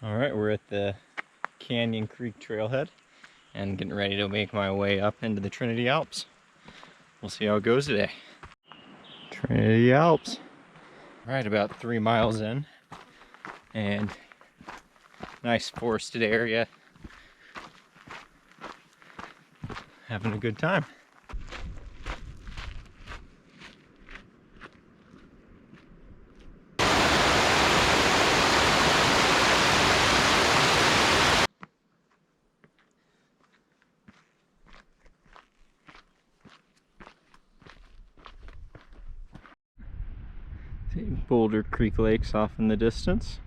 All right, we're at the Canyon Creek trailhead and getting ready to make my way up into the Trinity Alps. We'll see how it goes today. Trinity Alps. All right, about 3 miles in, and nice forested area. Having a good time. See Boulder Creek Lakes off in the distance.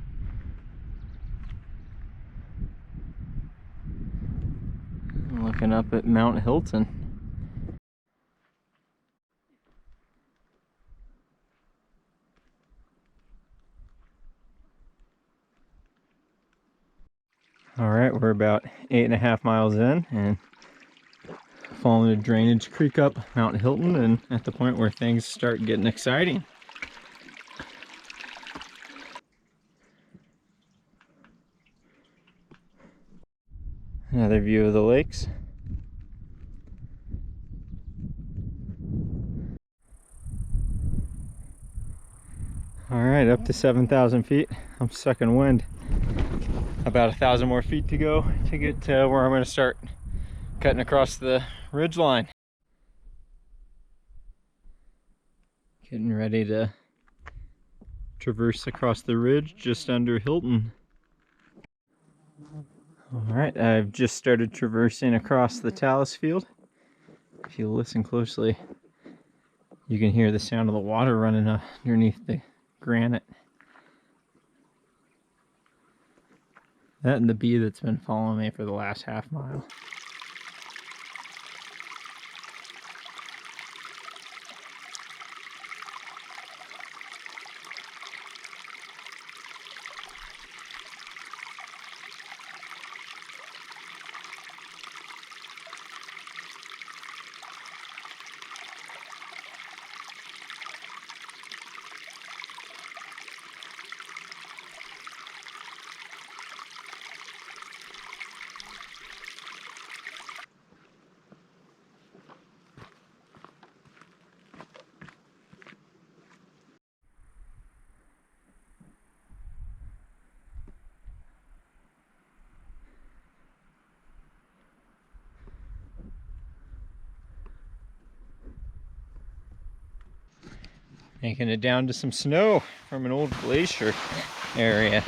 I'm looking up at Mount Hilton. All right, we're about 8.5 miles in and following a drainage creek up Mount Hilton, and at the point where things start getting exciting. Another view of the lakes. All right, up to 7,000 feet. I'm sucking wind. About 1,000 more feet to go to get to where I'm going to start cutting across the ridge line. Getting ready to traverse across the ridge just under Hilton. All right, I've just started traversing across the talus field. If you listen closely, you can hear the sound of the water running underneath the granite. That and the bee that's been following me for the last half mile. Making it down to some snow from an old glacier area.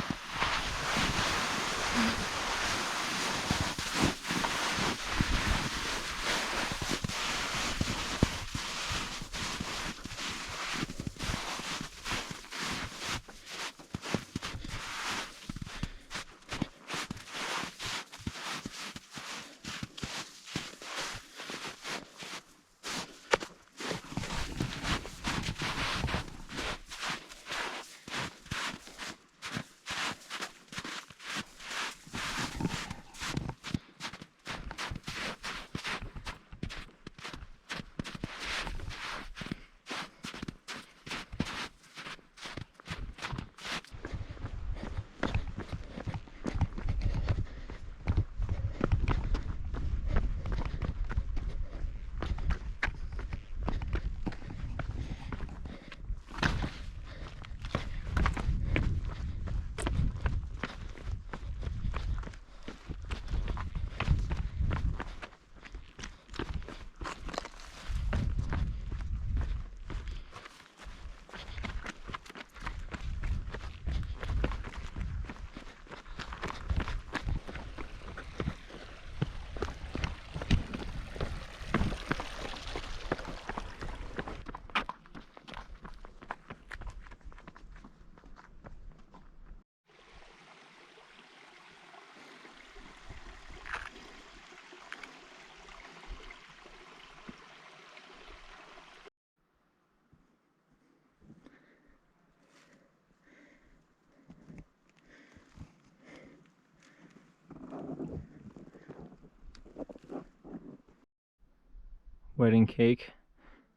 Wedding Cake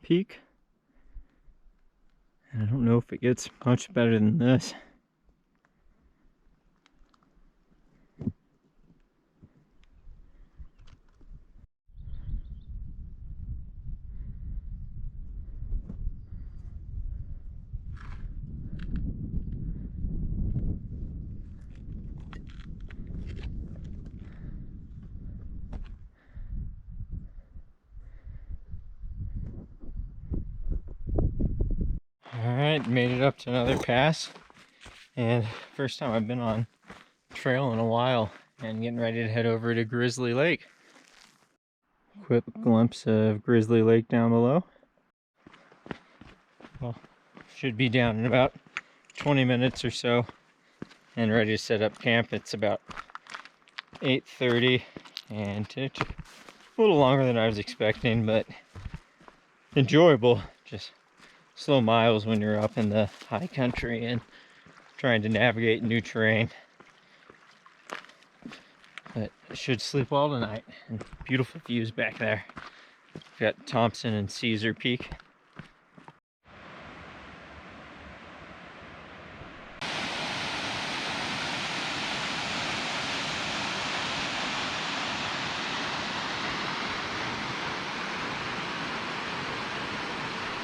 Peak. And I don't know if it gets much better than this. made it up to another pass, and first time I've been on trail in a while, and getting ready to head over to Grizzly Lake. Quick glimpse of Grizzly Lake down below. Well, should be down in about 20 minutes or so and ready to set up camp. It's about 8:30, and it took a little longer than I was expecting, but enjoyable. Just slow miles when you're up in the high country and trying to navigate new terrain. But I should sleep well tonight. And beautiful views back there. We've got Thompson and Caesar Peak.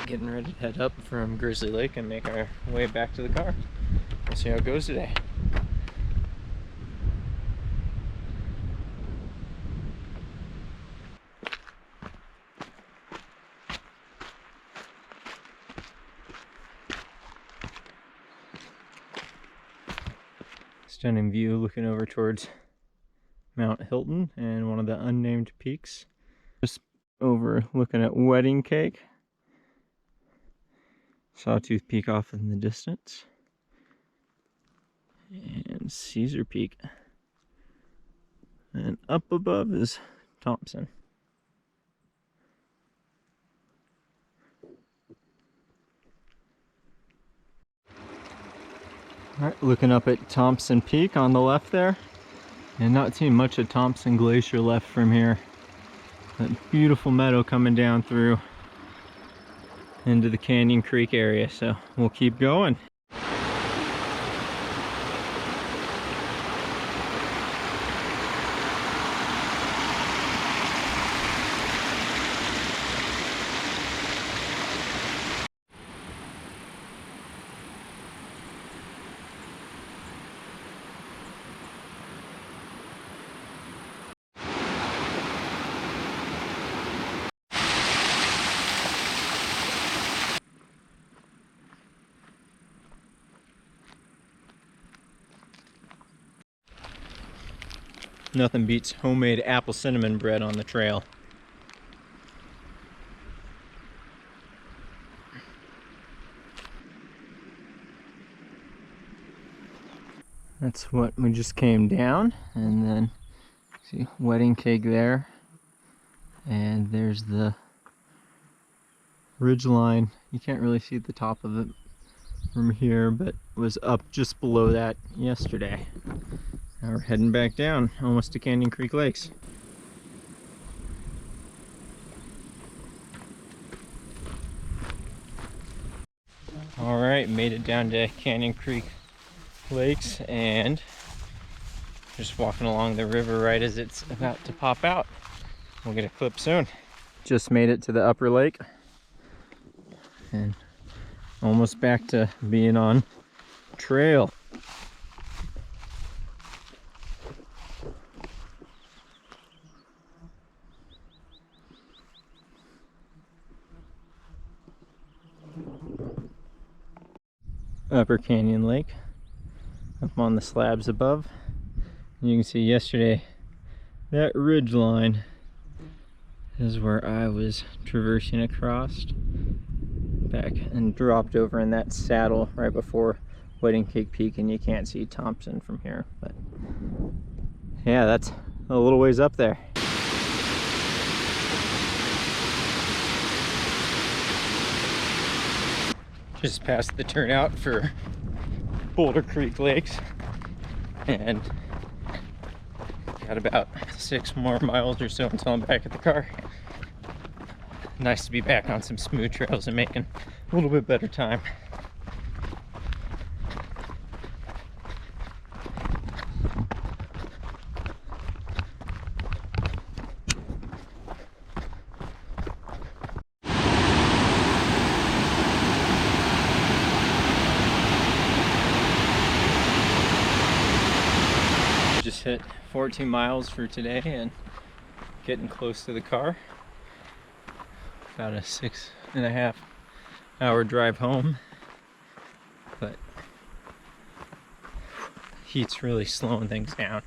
Getting ready to head up from Grizzly Lake and make our way back to the car. We'll see how it goes today. Stunning view looking over towards Mount Hilton and one of the unnamed peaks. Just over looking at Wedding Cake. Sawtooth Peak off in the distance. And Caesar Peak. And up above is Thompson. Alright, looking up at Thompson Peak on the left there. And not seeing much of Thompson Glacier left from here. That beautiful meadow coming down through into the Canyon Creek area, so we'll keep going. Nothing beats homemade apple cinnamon bread on the trail. That's what we just came down, and then see Wedding Cake there, and there's the ridge line. You can't really see the top of it from here, but it was up just below that yesterday. Now we're heading back down, almost to Canyon Creek Lakes. All right, made it down to Canyon Creek Lakes, and just walking along the river right as it's about to pop out. We'll get a clip soon. Just made it to the upper lake, and almost back to being on trail. Upper Canyon Lake, up on the slabs above. And you can see yesterday that ridge line is where I was traversing across back and dropped over in that saddle right before Wedding Cake Peak, and you can't see Thompson from here, but yeah, that's a little ways up there. Just past the turnout for Boulder Creek Lakes, and got about 6 more miles or so until I'm back at the car. Nice to be back on some smooth trails and making a little bit better time. Just hit 14 miles for today and getting close to the car. About a 6.5 hour drive home. heat's really slowing things down.